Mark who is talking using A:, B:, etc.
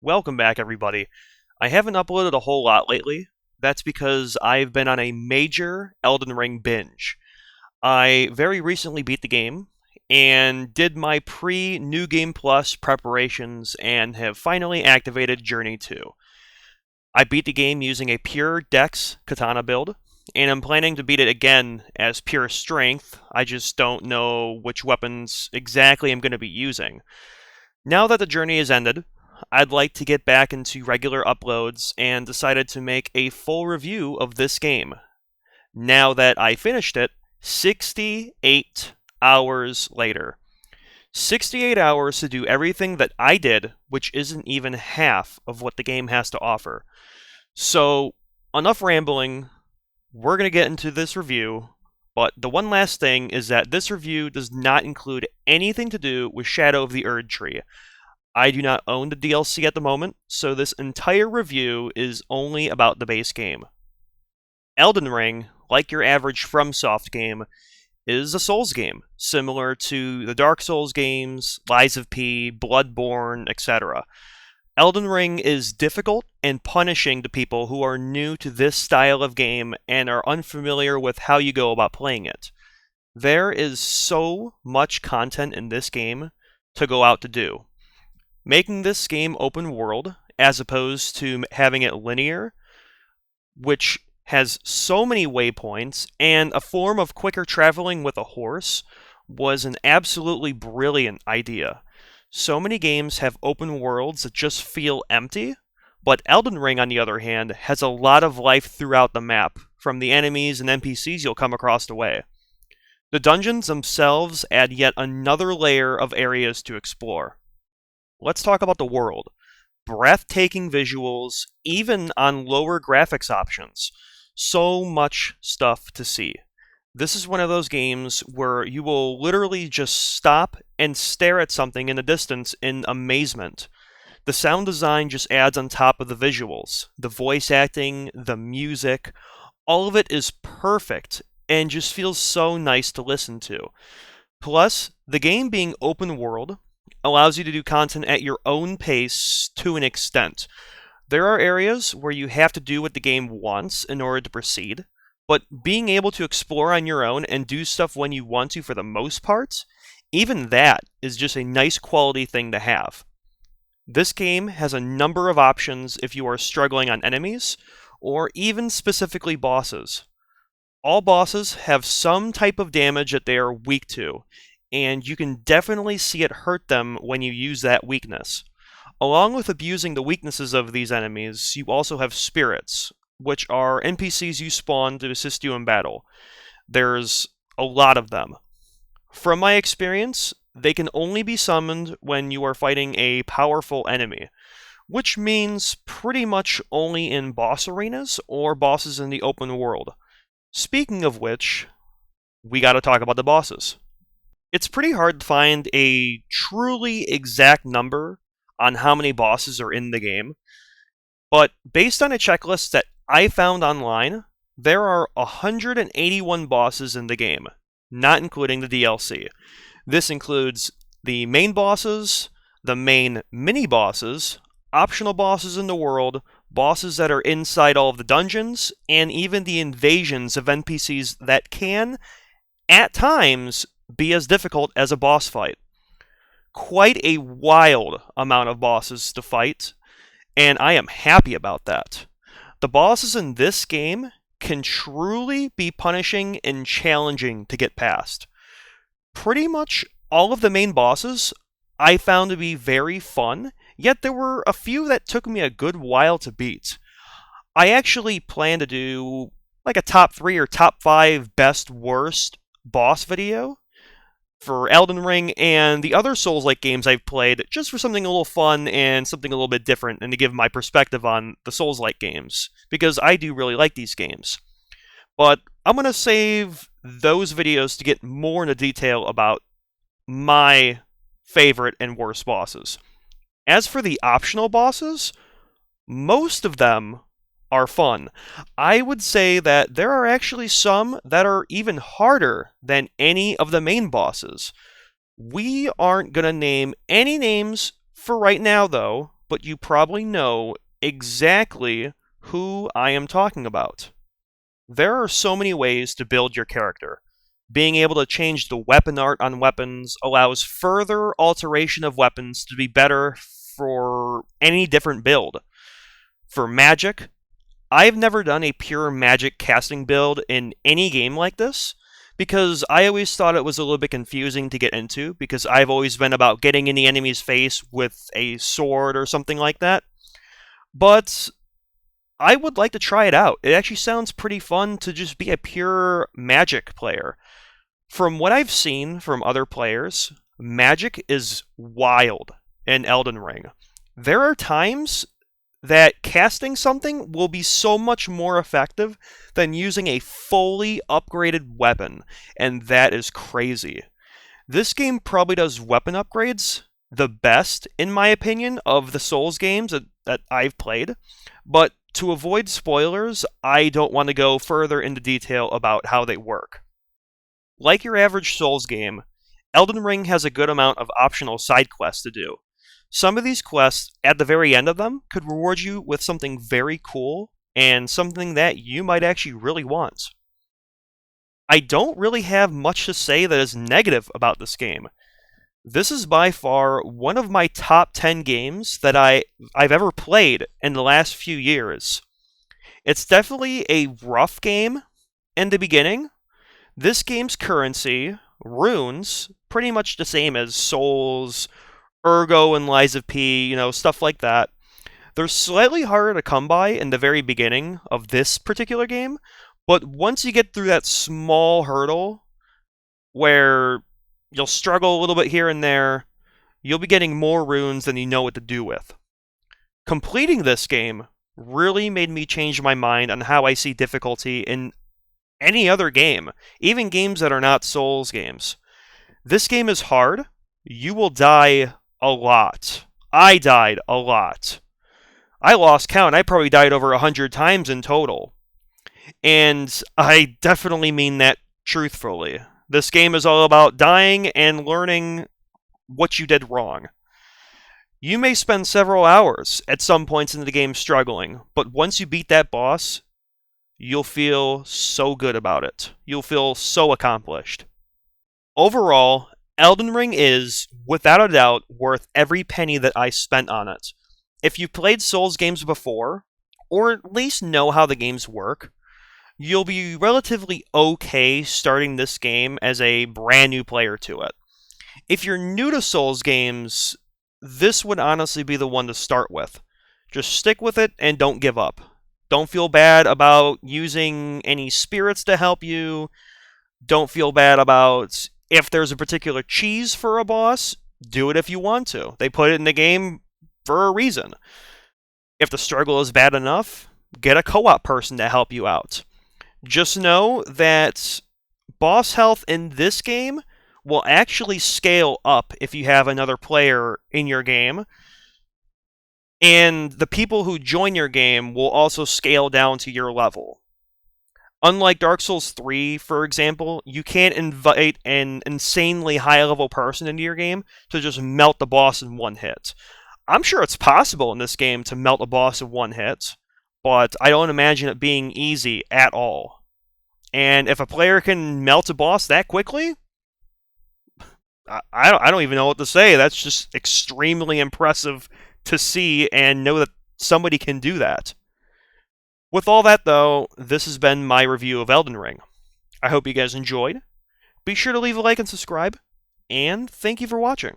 A: Welcome back, everybody. I haven't uploaded a whole lot lately. That's because I've been on a major Elden Ring binge. I very recently beat the game and did my pre-New Game Plus preparations and have finally activated Journey 2. I beat the game using a pure Dex Katana build, and I'm planning to beat it again as pure Strength. I just don't know which weapons exactly I'm going to be using. Now that the journey is ended, I'd like to get back into regular uploads and decided to make a full review of this game. Now that I finished it, 68 hours later. 68 hours to do everything that I did, which isn't even half of what the game has to offer. So, enough rambling, we're going to get into this review, but the one last thing is that this review does not include anything to do with Shadow of the Erd Tree. I do not own the DLC at the moment, so this entire review is only about the base game. Elden Ring, like your average FromSoft game, is a Souls game, similar to the Dark Souls games, Lies of P, Bloodborne, etc. Elden Ring is difficult and punishing to people who are new to this style of game and are unfamiliar with how you go about playing it. There is so much content in this game to go out to do. Making this game open world, as opposed to having it linear, which has so many waypoints, and a form of quicker traveling with a horse, was an absolutely brilliant idea. So many games have open worlds that just feel empty, but Elden Ring, on the other hand, has a lot of life throughout the map, from the enemies and NPCs you'll come across the way. The dungeons themselves add yet another layer of areas to explore. Let's talk about the world. Breathtaking visuals, even on lower graphics options. So much stuff to see. This is one of those games where you will literally just stop and stare at something in the distance in amazement. The sound design just adds on top of the visuals. The voice acting, the music, all of it is perfect and just feels so nice to listen to. Plus, the game being open world allows you to do content at your own pace to an extent. There are areas where you have to do what the game wants in order to proceed, but being able to explore on your own and do stuff when you want to for the most part, even that is just a nice quality thing to have. This game has a number of options if you are struggling on enemies, or even specifically bosses. All bosses have some type of damage that they are weak to, and you can definitely see it hurt them when you use that weakness. Along with abusing the weaknesses of these enemies, you also have spirits, which are NPCs you spawn to assist you in battle. There's a lot of them. From my experience, they can only be summoned when you are fighting a powerful enemy, which means pretty much only in boss arenas or bosses in the open world. Speaking of which, we gotta talk about the bosses. It's pretty hard to find a truly exact number on how many bosses are in the game, but based on a checklist that I found online, there are 181 bosses in the game, not including the DLC. This includes the main bosses, the main mini-bosses, optional bosses in the world, bosses that are inside all of the dungeons, and even the invasions of NPCs that can, at times, be as difficult as a boss fight. Quite a wild amount of bosses to fight, and I am happy about that. The bosses in this game can truly be punishing and challenging to get past. Pretty much all of the main bosses I found to be very fun, yet there were a few that took me a good while to beat. I actually plan to do like a top 3 or top 5 best worst boss video for Elden Ring and the other Souls-like games I've played, just for something a little fun and something a little bit different, and to give my perspective on the Souls-like games, because I do really like these games. But I'm going to save those videos to get more into detail about my favorite and worst bosses. As for the optional bosses, most of them are fun. I would say that there are actually some that are even harder than any of the main bosses. We aren't going to name any names for right now, though, but you probably know exactly who I am talking about. There are so many ways to build your character. Being able to change the weapon art on weapons allows further alteration of weapons to be better for any different build. For magic, I've never done a pure magic casting build in any game like this because I always thought it was a little bit confusing to get into because I've always been about getting in the enemy's face with a sword or something like that. But I would like to try it out. It actually sounds pretty fun to just be a pure magic player. From what I've seen from other players, magic is wild in Elden Ring. There are times that casting something will be so much more effective than using a fully upgraded weapon, and that is crazy. This game probably does weapon upgrades the best, in my opinion, of the Souls games that I've played, but to avoid spoilers, I don't want to go further into detail about how they work. Like your average Souls game, Elden Ring has a good amount of optional side quests to do. Some of these quests, at the very end of them, could reward you with something very cool and something that you might actually really want. I don't really have much to say that is negative about this game. This is by far one of my top 10 games that I've ever played in the last few years. It's definitely a rough game in the beginning. This game's currency, runes, pretty much the same as Souls, Ergo and Lies of P, stuff like that. They're slightly harder to come by in the very beginning of this particular game, but once you get through that small hurdle where you'll struggle a little bit here and there, you'll be getting more runes than you know what to do with. Completing this game really made me change my mind on how I see difficulty in any other game, even games that are not Souls games. This game is hard. You will die a lot. I died a lot. I lost count. I probably died over 100 times in total. And I definitely mean that truthfully. This game is all about dying and learning what you did wrong. You may spend several hours at some points in the game struggling, but once you beat that boss, you'll feel so good about it. You'll feel so accomplished. Overall, Elden Ring is, without a doubt, worth every penny that I spent on it. If you've played Souls games before, or at least know how the games work, you'll be relatively okay starting this game as a brand new player to it. If you're new to Souls games, this would honestly be the one to start with. Just stick with it and don't give up. Don't feel bad about using any spirits to help you. Don't feel bad about if there's a particular cheese for a boss. Do it if you want to. They put it in the game for a reason. If the struggle is bad enough, get a co-op person to help you out. Just know that boss health in this game will actually scale up if you have another player in your game. And the people who join your game will also scale down to your level. Unlike Dark Souls 3, for example, you can't invite an insanely high-level person into your game to just melt the boss in one hit. I'm sure it's possible in this game to melt a boss in one hit, but I don't imagine it being easy at all. And if a player can melt a boss that quickly, I don't even know what to say. That's just extremely impressive to see and know that somebody can do that. With all that, though, this has been my review of Elden Ring. I hope you guys enjoyed. Be sure to leave a like and subscribe, and thank you for watching.